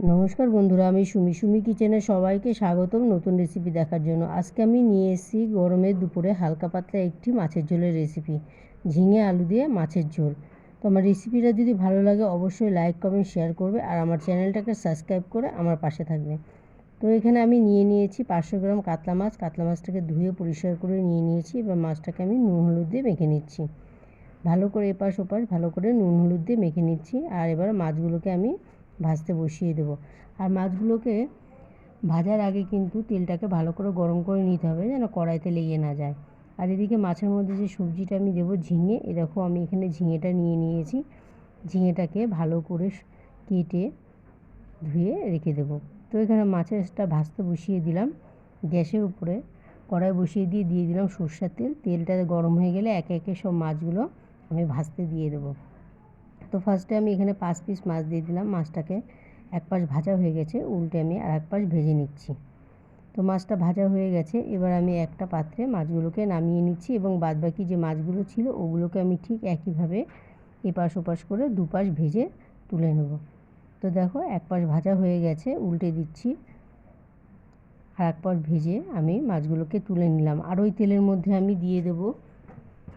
নমস্কার বন্ধুরা, আমি সুমি কিচেনে সবাইকে স্বাগতম নতুন রেসিপি দেখার জন্য। আজকে আমি নিয়ে এসেছি গরমের দুপুরে হালকা পাতলা একটি মাছের ঝোলের রেসিপি, ঝিঙে আলু দিয়ে মাছের ঝোল। তো আমার রেসিপিটা যদি ভালো লাগে অবশ্যই লাইক কমেন্ট শেয়ার করবে আর আমার চ্যানেলটাকে সাবস্ক্রাইব করে আমার পাশে থাকবে। তো এখানে আমি নিয়ে নিয়েছি 500 গ্রাম কাতলা মাছ। কাতলা মাছটাকে ধুয়ে পরিষ্কার করে নিয়ে নিয়েছি। এবার মাছটাকে আমি নুন হলুদ দিয়ে মেখে নিচ্ছি, ভালো করে এপাশ ওপাশ ভালো করে নুন হলুদ দিয়ে মেখে নিচ্ছি। আর এবার মাছগুলোকে আমি ভাজতে বসিয়ে দেবো। আর মাছগুলোকে ভাজার আগে কিন্তু তেলটাকে ভালো করে গরম করে নিতে হবে, যেন কড়াইতে লেগে না যায়। আর এদিকে মাছের মধ্যে যে সবজিটা আমি দেবো ঝিঙে, এ দেখো আমি এখানে ঝিঙেটা নিয়ে নিয়েছি। ঝিঙেটাকে ভালো করে কেটে ধুয়ে রেখে দেবো। তো এখানে মাছটা ভাজতে বসিয়ে দিলাম গ্যাসের উপরে। কড়াই বসিয়ে দিয়ে দিলাম সরষের তেল। তেলটা গরম হয়ে গেলে একে একে সব মাছগুলো আমি ভাজতে দিয়ে দেবো। তো ফার্স্টে আমি এখানে 5 পিস মাছ দিয়ে দিলাম। মাছটাকে এক পাশ ভাজা হয়ে গেছে, উল্টে আমি আর এক পাশ ভেজে নিচ্ছি। তো মাছটা ভাজা হয়ে গেছে, এবার আমি একটা পাত্রে মাছগুলোকে নামিয়ে নিচ্ছি এবং বাদবাকি যে মাছগুলো ছিল ওগুলোকে আমি ঠিক একইভাবে এপাশ ওপাশ করে দুপাশ ভেজে তুলে নেব। তো দেখো এক পাশ ভাজা হয়ে গেছে, উল্টে দিচ্ছি। আর এক পাশ ভেজে আমি মাছগুলোকে তুলে নিলাম। আর ওই তেলের মধ্যে আমি দিয়ে দেবো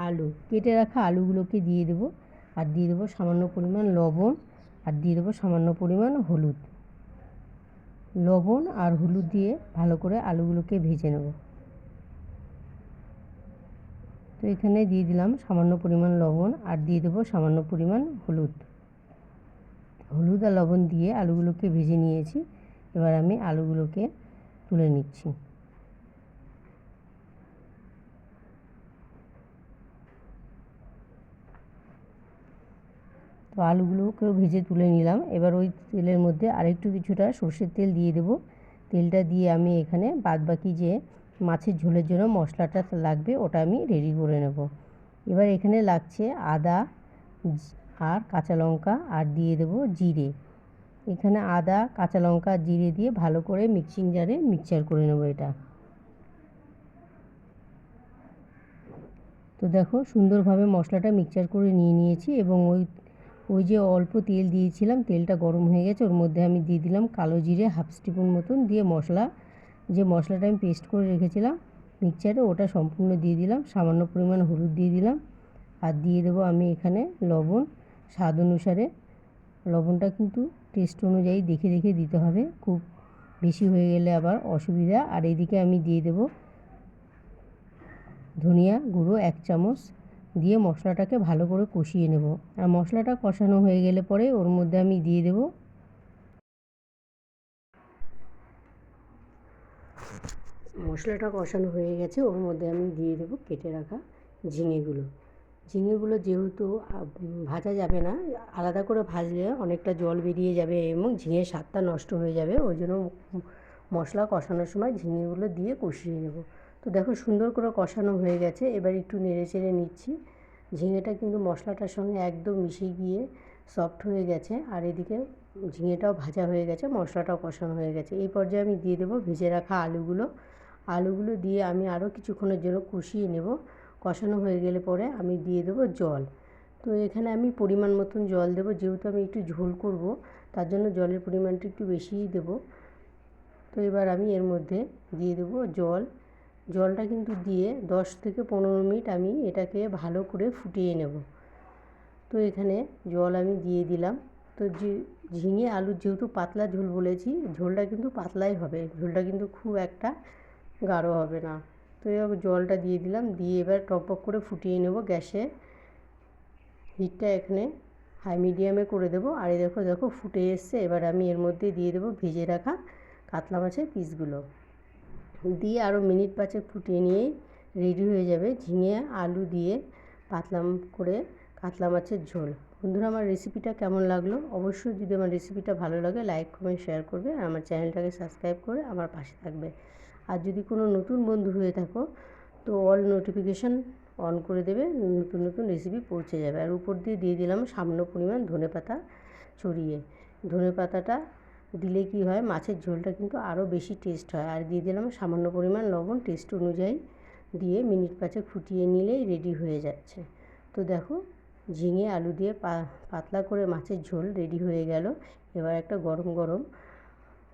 আলু, কেটে রাখা আলুগুলোকে দিয়ে দেবো। আর দিয়ে দেবো সামান্য পরিমাণ লবণ, আর দিয়ে দেবো সামান্য পরিমাণ হলুদ। লবণ আর হলুদ দিয়ে ভালো করে আলুগুলোকে ভেজে নেব। তো এখানে দিয়ে দিলাম সামান্য পরিমাণ লবণ, আর দিয়ে দেবো সামান্য পরিমাণ হলুদ। হলুদ আর লবণ দিয়ে আলুগুলোকে ভেজে নিয়েছি। এবার আমি আলুগুলোকে তুলে নিচ্ছি। তো আলুগুলোকেও ভেজে তুলে নিলাম। এবার ওই তেলের মধ্যে আরেকটু কিছুটা সর্ষের তেল দিয়ে দেবো। তেলটা দিয়ে আমি এখানে বাদবাকি যে মাছের ঝোলের জন্য মশলাটা লাগবে ওটা আমি রেডি করে নেব। এবার এখানে লাগছে আদা আর কাঁচা লঙ্কা, আর দিয়ে দেবো জিরে। এখানে আদা কাঁচা লঙ্কা জিরে দিয়ে ভালো করে মিক্সিং জারে মিক্সচার করে নেব এটা। তো দেখো সুন্দরভাবে মশলাটা মিক্সচার করে নিয়ে নিয়েছি এবং ওই যে অল্প তেল দিয়েছিলাম, তেলটা গরম হয়ে গেছে, ওর মধ্যে আমি দিয়ে দিলাম কালো জিরে হাফ স্পুন মতন, দিয়ে যে মশলাটা আমি পেস্ট করে রেখেছিলাম মিক্সচারে ওটা সম্পূর্ণ দিয়ে দিলাম। সামান্য পরিমাণ হলুদ দিয়ে দিলাম, আর দিয়ে দেবো আমি এখানে লবণ স্বাদ অনুসারে। লবণটা কিন্তু টেস্ট অনুযায়ী দেখে দেখে দিতে হবে, খুব বেশি হয়ে গেলে আবার অসুবিধা। আর এদিকে আমি দিয়ে দেবো ধনিয়া গুঁড়ো 1 চামচ, দিয়ে মশলাটাকে ভালো করে কষিয়ে নেব। আর মশলাটা কষানো হয়ে গেলে পরে ওর মধ্যে আমি দিয়ে দেব মশলাটা কষানো হয়ে গেছে, ওর মধ্যে আমি দিয়ে দেবো কেটে রাখা ঝিঙেগুলো। ঝিঙেগুলো যেহেতু ভাজা যাবে না, আলাদা করে ভাজলে অনেকটা জল বেরিয়ে যাবে এবং ঝিঙের স্বাদটা নষ্ট হয়ে যাবে, ওই জন্য মশলা কষানোর সময় ঝিঙেগুলো দিয়ে কষিয়ে নেব। তো দেখো সুন্দর করে কষানো হয়ে গেছে, এবার একটু নেড়ে চেড়ে নিচ্ছি। ঝিঙেটা কিন্তু মশলাটার সঙ্গে একদম মিশে গিয়ে সফট হয়ে গেছে, আর এদিকে ঝিঙেটাও ভাজা হয়ে গেছে, মশলাটাও কষানো হয়ে গেছে। এই পর্যায়ে আমি দিয়ে দেবো ভেজে রাখা আলুগুলো দিয়ে আমি আরও কিছুক্ষণের জন্য কষিয়ে নেব। কষানো হয়ে গেলে পরে আমি দিয়ে দেবো জল। তো এখানে আমি পরিমাণ মতন জল দেবো, যেহেতু আমি একটু ঝোল করব তার জন্য জলের পরিমাণটা একটু বেশিই দেবো। তো এবার আমি এর মধ্যে দিয়ে দেবো জলটা কিন্তু দিয়ে 10 থেকে 15 মিনিট আমি এটাকে ভালো করে ফুটিয়ে নেব। তো এখানে জল আমি দিয়ে দিলাম। তো ঝিঙে আলুর যেহেতু পাতলা ঝোল বলেছি, ঝোলটা কিন্তু পাতলাই হবে, ঝোলটা কিন্তু খুব একটা গাঢ় হবে না। তো এবার জলটা দিয়ে দিলাম, দিয়ে এবার টকবক করে ফুটিয়ে নেব। গ্যাসে হিটটা এখানে হাই মিডিয়ামে করে দেবো। আর এই দেখো ফুটে এসছে। এবার আমি এর মধ্যে দিয়ে দেবো ভেজে রাখা কাতলা মাছের পিসগুলো, দিয়ে আরও মিনিট 5 ফুটিয়ে নিয়েই রেডি হয়ে যাবে ঝিঙে আলু দিয়ে পাতলা করে কাতলা মাছের ঝোল। বন্ধুরা, আমার রেসিপিটা কেমন লাগলো অবশ্যই, যদি আমার রেসিপিটা ভালো লাগে লাইক কমেন্ট শেয়ার করবে, আর আমার চ্যানেলটাকে সাবস্ক্রাইব করে আমার পাশে থাকবে। আর যদি কোনো নতুন বন্ধু হয়ে থাকো তো অল নোটিফিকেশান অন করে দেবে, নতুন নতুন রেসিপি পৌঁছে যাবে। আর উপর দিয়ে দিলাম সামান্য পরিমাণ ধনেপাতা ছড়িয়ে। ধনেপাতাটা দিলে কি হয়, মাছের ঝোলটা কিন্তু আরও বেশি টেস্ট হয়। আর দিয়ে দিলাম সামান্য পরিমাণ লবণ টেস্ট অনুযায়ী, দিয়ে মিনিট 5 ফুটিয়ে নিলেই রেডি হয়ে যাচ্ছে। তো দেখো ঝিঙে আলু দিয়ে পাতলা করে মাছের ঝোল রেডি হয়ে গেল। এবার একটা গরম গরম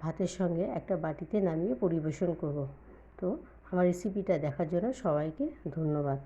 ভাতের সঙ্গে একটা বাটিতে নামিয়ে পরিবেশন করব। তো আমার রেসিপিটা দেখার জন্য সবাইকে ধন্যবাদ।